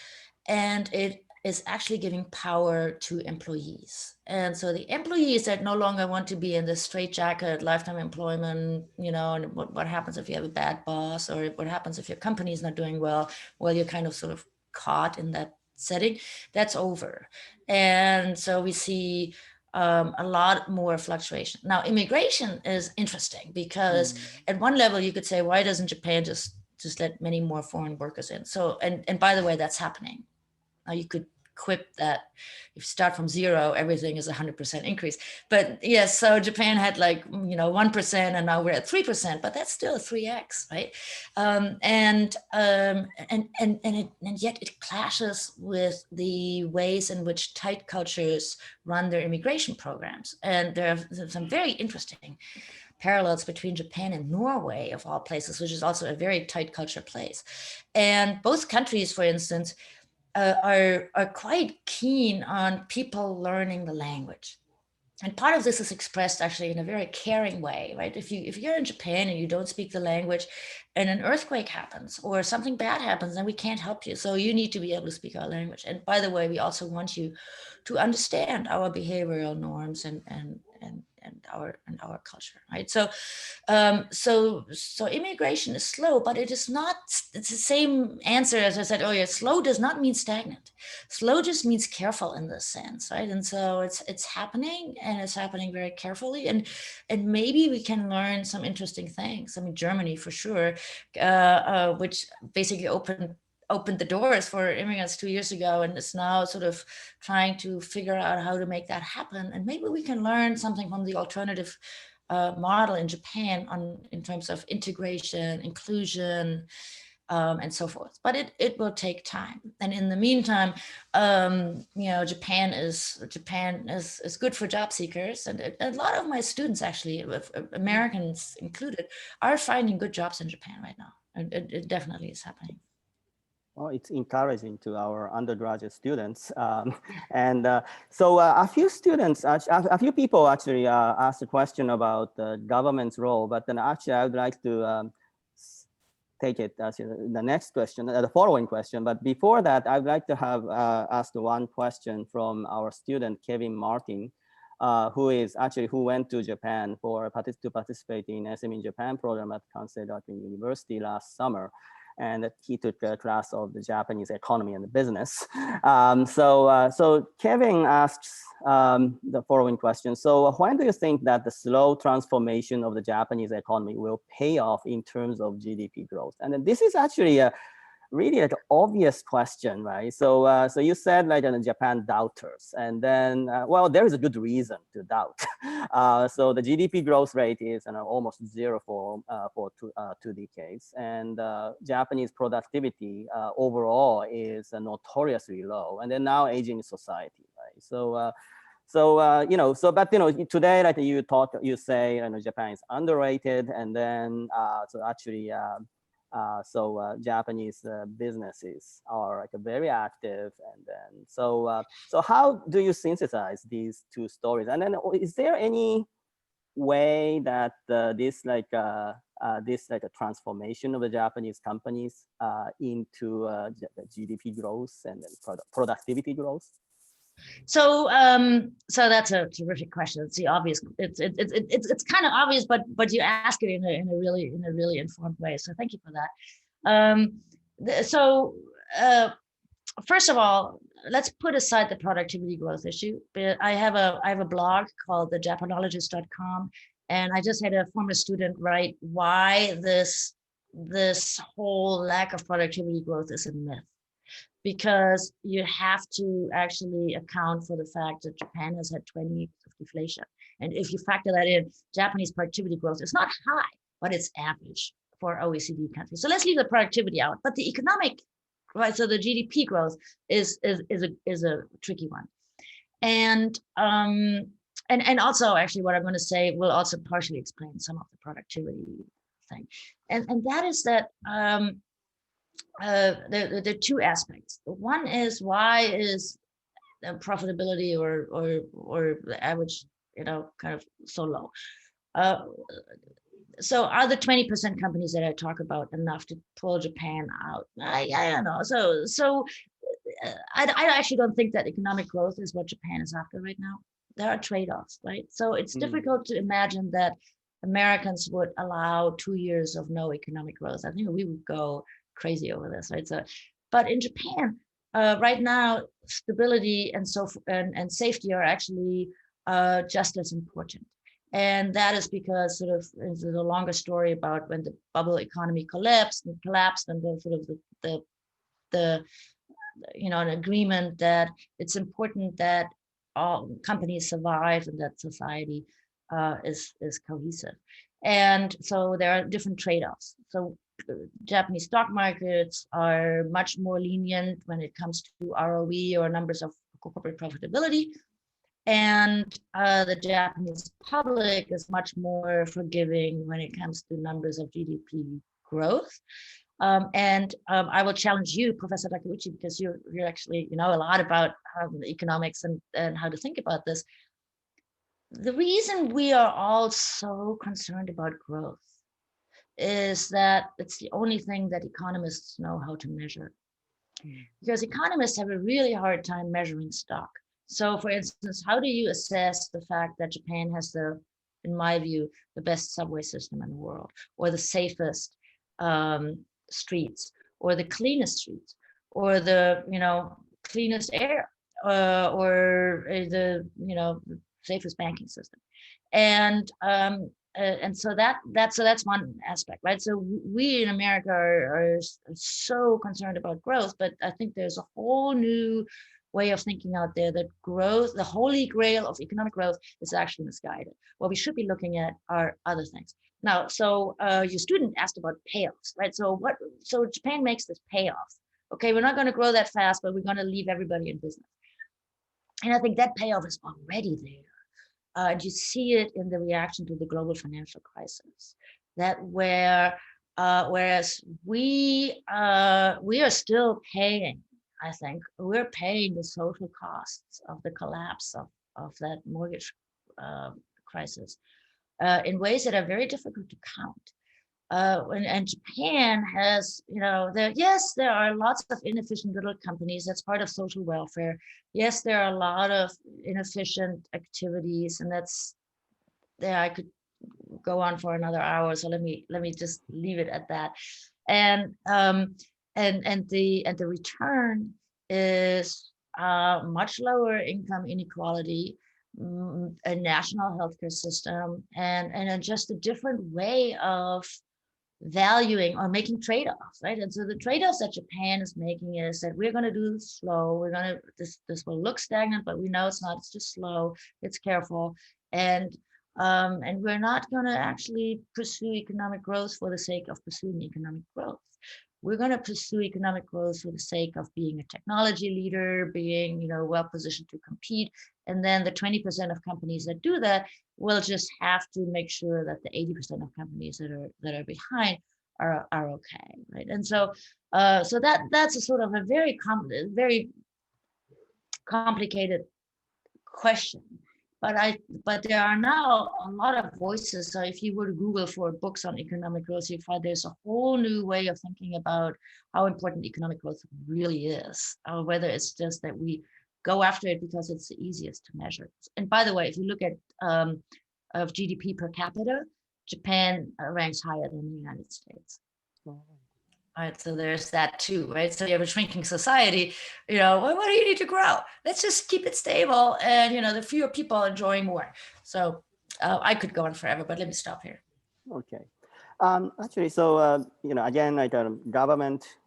and it is actually giving power to employees. And so the employees that no longer want to be in this straitjacket, lifetime employment, and what happens if you have a bad boss, or what happens if your company is not doing well, you're kind of sort of caught in that setting, that's over. And so we see a lot more fluctuation. Now, immigration is interesting because at one level you could say, why doesn't Japan just let many more foreign workers in? So, and by the way, that's happening. Now you could quip that if you start from zero, everything is 100% increase. But yes, so Japan had 1%, and now we're at 3%, but that's still 3x, right? And yet it clashes with the ways in which tight cultures run their immigration programs. And there are some very interesting parallels between Japan and Norway, of all places, which is also a very tight culture place. And both countries, for instance, are quite keen on people learning the language. And part of this is expressed actually in a very caring way, right? If you're in Japan and you don't speak the language, and an earthquake happens or something bad happens, then we can't help you. So you need to be able to speak our language. And by the way, we also want you to understand our behavioral norms and our culture, right? So immigration is slow, but it's the same answer as I said earlier. Slow does not mean stagnant. Slow just means careful in this sense, right? And so it's happening, and it's happening very carefully, and maybe we can learn some interesting things. I mean, Germany for sure, which basically opened the doors for immigrants 2 years ago, and is now sort of trying to figure out how to make that happen. And maybe we can learn something from the alternative model in Japan in terms of integration, inclusion, and so forth. But it will take time. And in the meantime, Japan is good for job seekers, and a lot of my students, actually, Americans included, are finding good jobs in Japan right now. And it definitely is happening. Well, it's encouraging to our undergraduate students. So a few people actually asked a question about the government's role, but then actually I would like to take it as the next question, the following question. But before that, I'd like to have asked one question from our student, Kevin Martin, who went to Japan to participate in SME in Japan program at Kansai University last summer. and he took a class of the Japanese economy and the business. So Kevin asks the following question. So when do you think that the slow transformation of the Japanese economy will pay off in terms of GDP growth? And then this is actually a really like obvious question, right? So so you said like in Japan doubters, and then well, there is a good reason to doubt. So the GDP growth rate is almost zero for 2 decades, and Japanese productivity overall is notoriously low, and then now aging society, right? But today, like you say, Japan is underrated, and then so actually. Japanese businesses are like very active, and then so how do you synthesize these two stories? And then is there any way that this a transformation of the Japanese companies into GDP growth and then productivity growth? So so that's a terrific question. It's the obvious. It's kind of obvious, but you ask it in a really informed way. So thank you for that. First of all, let's put aside the productivity growth issue. I have a blog called thejapanologist.com, and I just had a former student write why this whole lack of productivity growth is a myth. Because you have to actually account for the fact that Japan has had 20 years of deflation. And if you factor that in, Japanese productivity growth is not high, but it's average for OECD countries. So let's leave the productivity out. But the economic, right? So the GDP growth is a tricky one. And also actually what I'm going to say will also partially explain some of the productivity thing. And that is that there are two aspects. One is why is profitability or the average, kind of so low? So are the 20% companies that I talk about enough to pull Japan out? I don't know. So I actually don't think that economic growth is what Japan is after right now. There are trade-offs, right? So it's difficult to imagine that Americans would allow 2 years of no economic growth. I think we would go crazy over this, right? So, but in Japan, right now, stability and safety are actually just as important. And that is because sort of it's a longer story about when the bubble economy collapsed, and the sort of the an agreement that it's important that all companies survive and that society is cohesive. And so there are different trade-offs. So Japanese stock markets are much more lenient when it comes to ROE or numbers of corporate profitability. And the Japanese public is much more forgiving when it comes to numbers of GDP growth. I will challenge you, Professor Takeuchi, because you're actually a lot about economics and how to think about this. The reason we are all so concerned about growth is that it's the only thing that economists know how to measure. Because economists have a really hard time measuring stock. So for instance, how do you assess the fact that Japan has in my view, the best subway system in the world, or the safest streets, or the cleanest streets, or the cleanest air, or the safest banking system, and so that's one aspect, right? So we in America are so concerned about growth, but I think there's a whole new way of thinking out there that growth, the holy grail of economic growth, is actually misguided. What we should be looking at are other things. Now, so your student asked about payoffs, right? So Japan makes this payoff. Okay, we're not going to grow that fast, but we're going to leave everybody in business. And I think that payoff is already there. And you see it in the reaction to the global financial crisis, whereas we are still paying. I think we're paying the social costs of the collapse of that mortgage crisis in ways that are very difficult to count. And Japan has, there are lots of inefficient little companies. That's part of social welfare. Yes, there are a lot of inefficient activities, and I could go on for another hour. So let me just leave it at that. And the return is much lower income inequality, a national healthcare system, and just a different way of valuing or making trade-offs, right? And so the trade-offs that Japan is making is that we're going to do slow. This will look stagnant, but we know it's not. It's just slow. It's careful, and we're not going to actually pursue economic growth for the sake of pursuing economic growth. We're going to pursue economic growth for the sake of being a technology leader, being well positioned to compete, and then the 20% of companies that do that will just have to make sure that the 80% of companies that are behind are okay, right? And so that's a sort of a very complicated question. But there are now a lot of voices. So if you were to Google for books on economic growth, you find there's a whole new way of thinking about how important economic growth really is, or whether it's just that we go after it because it's the easiest to measure. And by the way, if you look at of GDP per capita, Japan ranks higher than the United States. All right, so there's that too, right? So you have a shrinking society, what do you need to grow? Let's just keep it stable, and the fewer people enjoying more. So I could go on forever, but let me stop here. Okay. Actually, so again, like government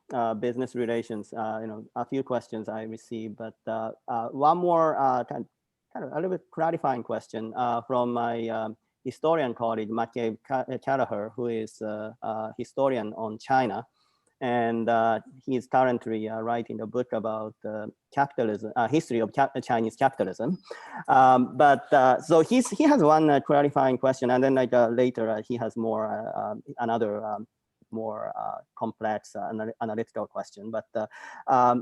business relations, a few questions I received, but one more kind of a little bit clarifying question from my historian colleague, Mackay Callagher, who is a historian on China. And he's currently writing a book about capitalism, history of Chinese capitalism. So he has one clarifying question, and then later he has more another more complex analytical question. But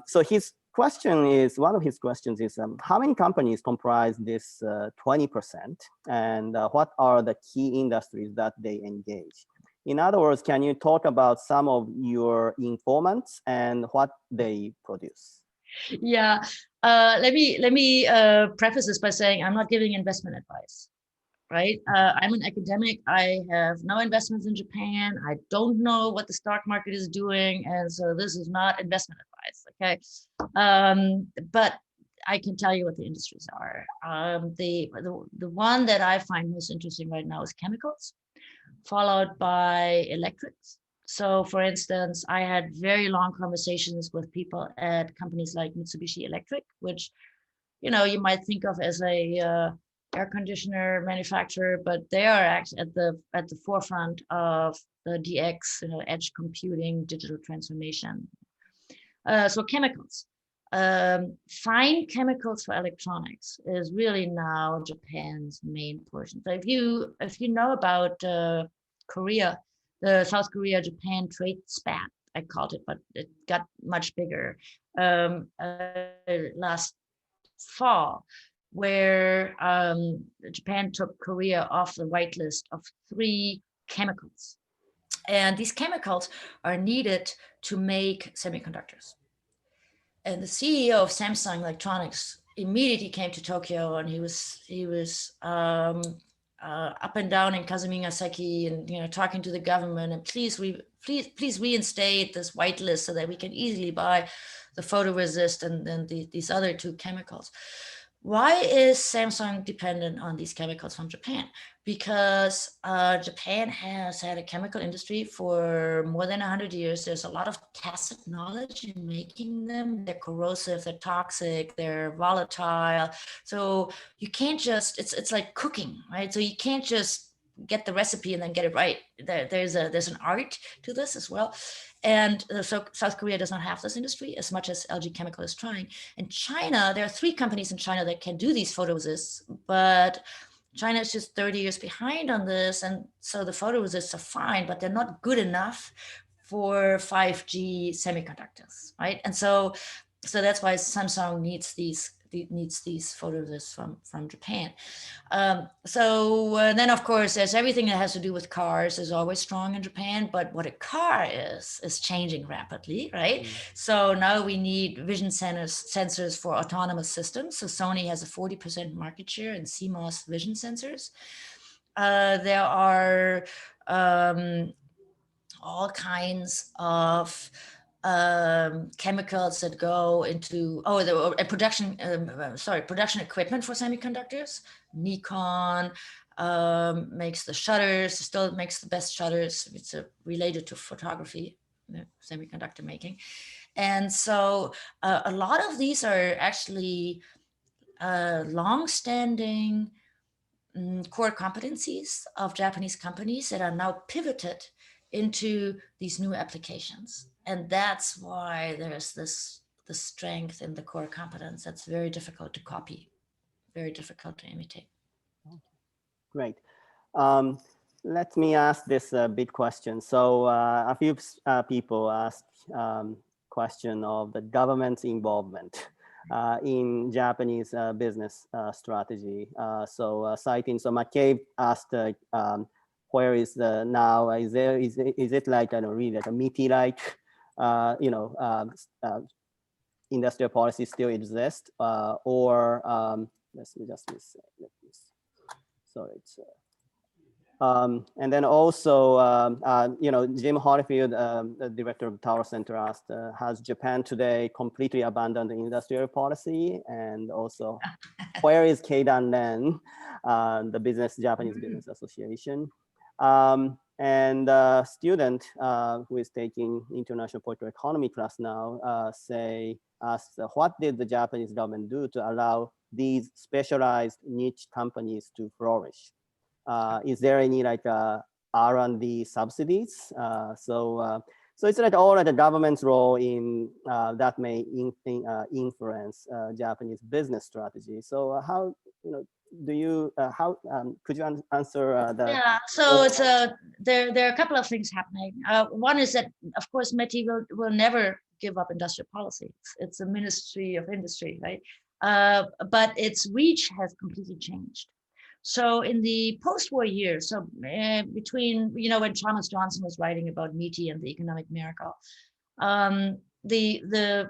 so his question is, one of his questions is, how many companies comprise this 20%, and what are the key industries that they engage? In other words, can you talk about some of your informants and what they produce? Yeah, let me preface this by saying I'm not giving investment advice, right? I'm an academic. I have no investments in Japan. I don't know what the stock market is doing, and so this is not investment advice, okay? But I can tell you what the industries are. The one that I find most interesting right now is chemicals, followed by electrics. So for instance, I had very long conversations with people at companies like Mitsubishi Electric, which, you might think of as a air conditioner manufacturer, but they are actually at the forefront of the DX, edge computing, digital transformation. So chemicals. Fine chemicals for electronics is really now Japan's main portion. So if you know about Korea, the South Korea-Japan trade spat, I called it, but it got much bigger last fall, where Japan took Korea off the whitelist of 3 chemicals. And these chemicals are needed to make semiconductors. And the CEO of Samsung Electronics immediately came to Tokyo, and he was up and down in Kasumigaseki, and talking to the government, and please reinstate this whitelist so that we can easily buy the photoresist and these other 2 chemicals. Why is Samsung dependent on these chemicals from Japan? Because Japan has had a chemical industry for more than 100 years. There's a lot of tacit knowledge in making them. They're corrosive, they're toxic, they're volatile. So you can't just, it's like cooking, right? So you can't just get the recipe and then get it right. There's an art to this as well. And so South Korea does not have this industry as much as LG Chemical is trying. In China, there are 3 companies in China that can do these photoresists, but China is just 30 years behind on this. And so the photoresists are fine, but they're not good enough for 5G semiconductors, right? And so that's why Samsung needs these photoresists from Japan. So then, of course, there's everything that has to do with cars is always strong in Japan, but what a car is changing rapidly, right? So now we need vision sensors for autonomous systems. So Sony has a 40% market share in CMOS vision sensors. There are all kinds of chemicals that go into production equipment for semiconductors. Nikon makes the shutters, still makes the best shutters. It's related to photography, semiconductor making. And so a lot of these are actually long-standing core competencies of Japanese companies that are now pivoted into these new applications. And that's why there's the strength in the core competence that's very difficult to copy, very difficult to imitate. Great. Let me ask this big question. So a few people asked question of the government's involvement in Japanese business strategy. So citing, so McCabe asked, where is the now? Is it like, I don't know, really like a meaty-like, industrial policy still exist, or let's just say, so it's. And then also, Jim Holyfield, the director of Tower Center, asked, has Japan today completely abandoned the industrial policy? And also, where is Keidan Ren, the Japanese Business Association? And a student who is taking international political economy class now asked, what did the Japanese government do to allow these specialized niche companies to flourish? Is there any like R&D subsidies? So it's like all of the government's role in that may influence Japanese business strategy. So how do you could you answer that? Yeah, so it's there are a couple of things happening. One is that of course METI will never give up industrial policy. It's a Ministry of Industry, right? But its reach has completely changed. So in the post-war years, so between, when Thomas Johnson was writing about METI and the economic miracle, the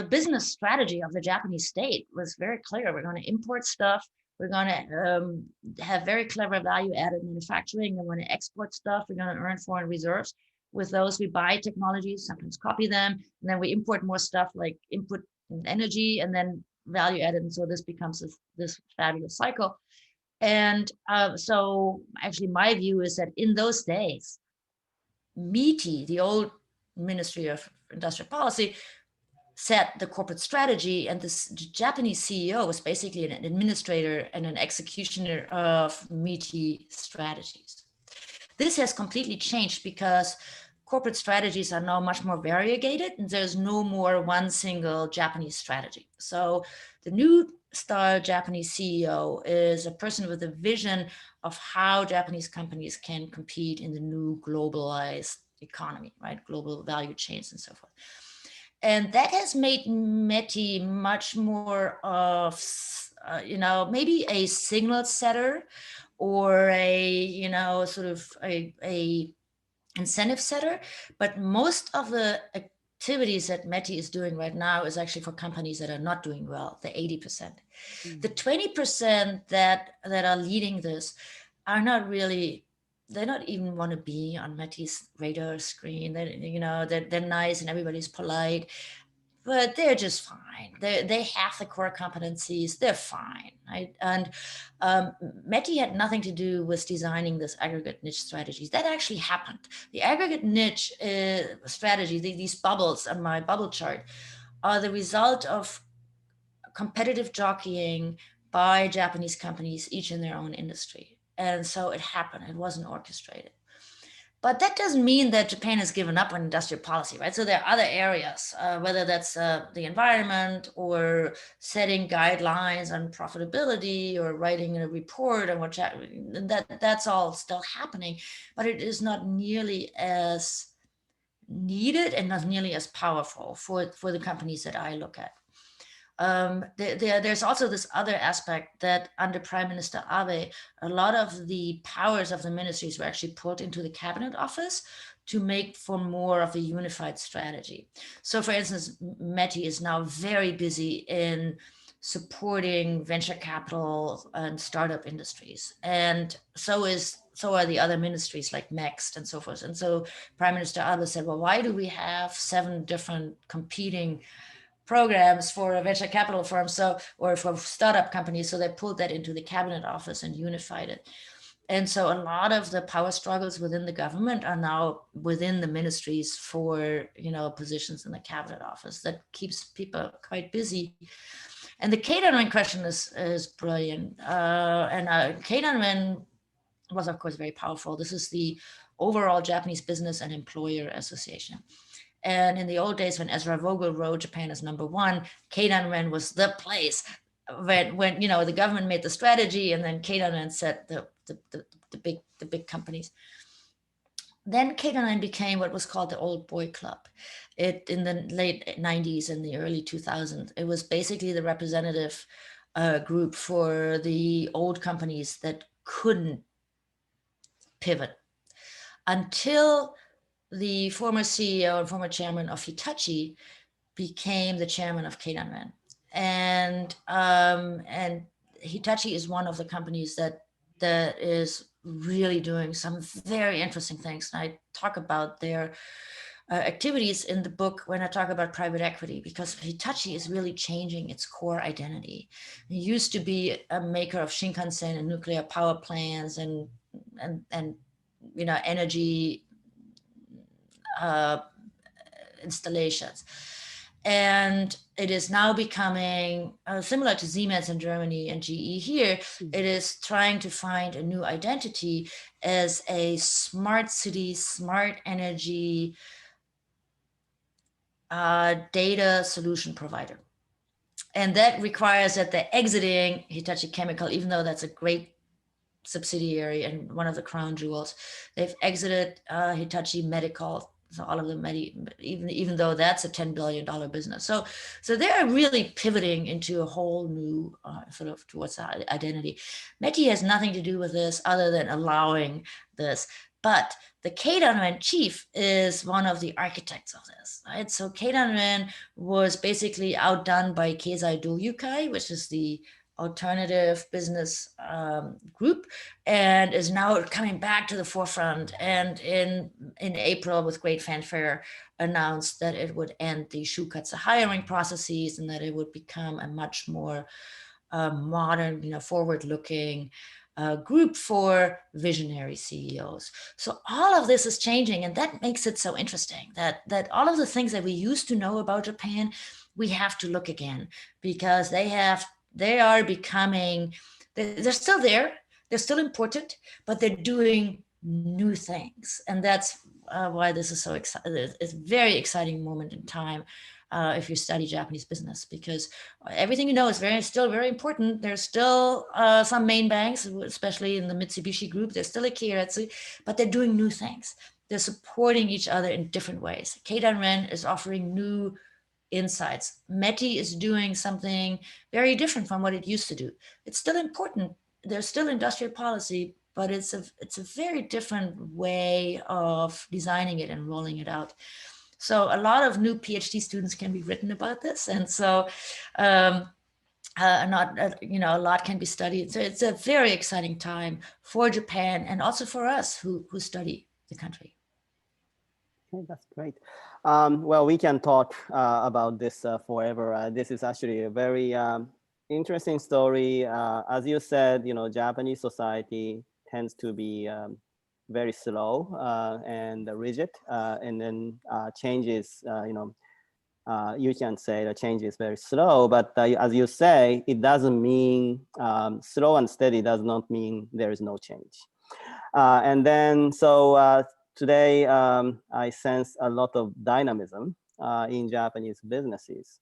business strategy of the Japanese state was very clear. We're going to import stuff. We're going to have very clever value-added manufacturing. We're going to export stuff. We're going to earn foreign reserves. With those, we buy technologies, sometimes copy them, and then we import more stuff like input energy and then value-added. And so this becomes this fabulous cycle. And so actually my view is that in those days, METI, the old Ministry of Industrial Policy, set the corporate strategy, and this Japanese CEO was basically an administrator and an executioner of METI strategies. This has completely changed because corporate strategies are now much more variegated, and there's no more one single Japanese strategy. So the new style Japanese CEO is a person with a vision of how Japanese companies can compete in the new globalized economy, right? Global value chains and so forth. And that has made METI much more of, maybe a signal setter or a, sort of a incentive setter, but most of the activities that METI is doing right now is actually for companies that are not doing well, the 80%. The 20% that are leading this are not really, they don't even want to be on METI's radar screen. They're nice and everybody's polite, but they're just fine. They have the core competencies, they're fine, right? And METI had nothing to do with designing this aggregate niche strategies. That actually happened. The aggregate niche strategy, these bubbles on my bubble chart, are the result of competitive jockeying by Japanese companies, each in their own industry. And so it happened, it wasn't orchestrated. But that doesn't mean that Japan has given up on industrial policy, right? So there are other areas, whether that's the environment or setting guidelines on profitability or writing a report on what that's all still happening, but it is not nearly as needed and not nearly as powerful for the companies that I look at. There's also this other aspect that under Prime Minister Abe, a lot of the powers of the ministries were actually put into the cabinet office to make for more of a unified strategy. So for instance, METI is now very busy in supporting venture capital and startup industries. And so are the other ministries like MEXT and so forth. And so Prime Minister Abe said, well, why do we have 7 different competing programs for a venture capital firm, or for startup companies? So they pulled that into the cabinet office and unified it. And so a lot of the power struggles within the government are now within the ministries for, positions in the cabinet office. That keeps people quite busy. And the Keidanren question is brilliant. Keidanren was, of course, very powerful. This is the overall Japanese Business and Employer Association. And in the old days, when Ezra Vogel wrote Japan is #1, Keidanren was the place when the government made the strategy, and then Keidanren set the big companies. Then Keidanren became what was called the Old Boy Club. In the late 90s and the early 2000s, it was basically the representative group for the old companies that couldn't pivot until the former CEO and former chairman of Hitachi became the chairman of Keidanren. And Hitachi is one of the companies that is really doing some very interesting things. And I talk about their activities in the book when I talk about private equity, because Hitachi is really changing its core identity. It used to be a maker of Shinkansen and nuclear power plants and energy installations. And it is now becoming similar to Siemens in Germany and GE here. It is trying to find a new identity as a smart city, smart energy data solution provider. And that requires that they're exiting Hitachi Chemical, even though that's a great subsidiary and one of the crown jewels. They've exited Hitachi Medical. So all of them, even though that's a $10 billion business. So they're really pivoting into a whole new sort of towards identity. METI has nothing to do with this other than allowing this. But the Keidanren chief is one of the architects of this, right? So Keidanren was basically outdone by Keizai Doyukai, which is the alternative business group, and is now coming back to the forefront. And in April, with great fanfare, announced that it would end the shukatsu hiring processes and that it would become a much more modern, forward-looking group for visionary CEOs. So all of this is changing, and that makes it so interesting that all of the things that we used to know about Japan, we have to look again, because they are becoming, they're still there, they're still important, but they're doing new things. And that's why this is so exciting. It's a very exciting moment in time if you study Japanese business, because everything is still very important. There's still some main banks, especially in the Mitsubishi group, there's still a Keiretsu, but they're doing new things. They're supporting each other in different ways. Keidanren is offering new insights. METI is doing something very different from what it used to do. It's still important. There's still industrial policy, but it's a very different way of designing it and rolling it out. So a lot of new PhD students can be written about this, and so a lot can be studied. So it's a very exciting time for Japan and also for us who study the country. Okay, that's great. Well, we can talk about this forever. This is actually a very interesting story. As you said, Japanese society tends to be very slow and rigid, and then changes, you can say the change is very slow, but as you say, it doesn't mean slow and steady does not mean there is no change. And then, so today, I sense a lot of dynamism in Japanese businesses.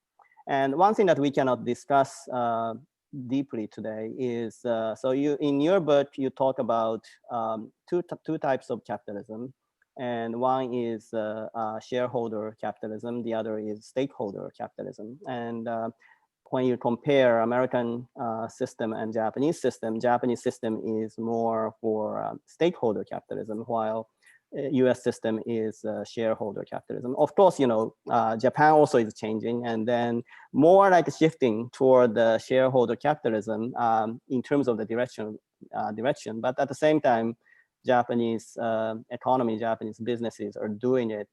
And one thing that we cannot discuss deeply today is, so in your book, you talk about two types of capitalism. And one is shareholder capitalism, the other is stakeholder capitalism. And when you compare American system and Japanese system is more for stakeholder capitalism, while US system is shareholder capitalism. Of course, Japan also is changing, and then more like shifting toward the shareholder capitalism in terms of the direction. But at the same time, Japanese economy, Japanese businesses are doing it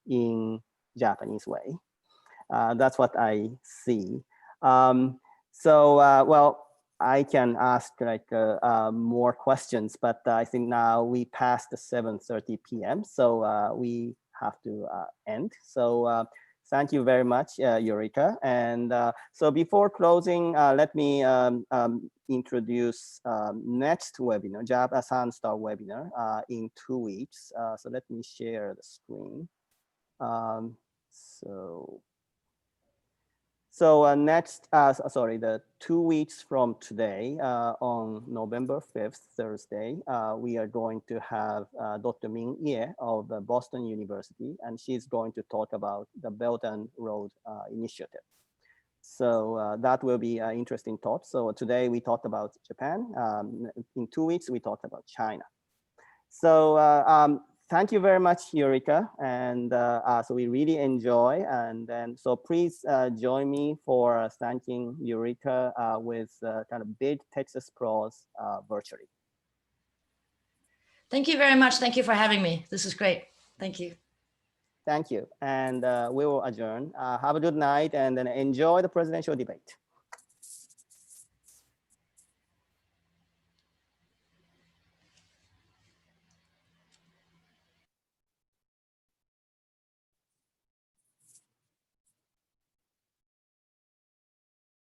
in Japanese way. That's what I see. Well, I can ask like more questions, but I think now we passed the 7:30 p.m. So we have to end. So thank you very much, Ulrike. And so before closing, let me introduce next webinar, Japan Star webinar in 2 weeks. So let me share the screen. So next, the 2 weeks from today, on November 5th, Thursday, we are going to have Dr. Min Ye of Boston University, and she's going to talk about the Belt and Road Initiative. So that will be an interesting talk. So today we talked about Japan. In 2 weeks, we talked about China. So thank you very much, Ulrike. And so we really enjoy. And then, so please join me for thanking Ulrike with kind of big Texas pros virtually. Thank you very much. Thank you for having me. This is great. Thank you. Thank you. And we will adjourn. Have a good night and then enjoy the presidential debate.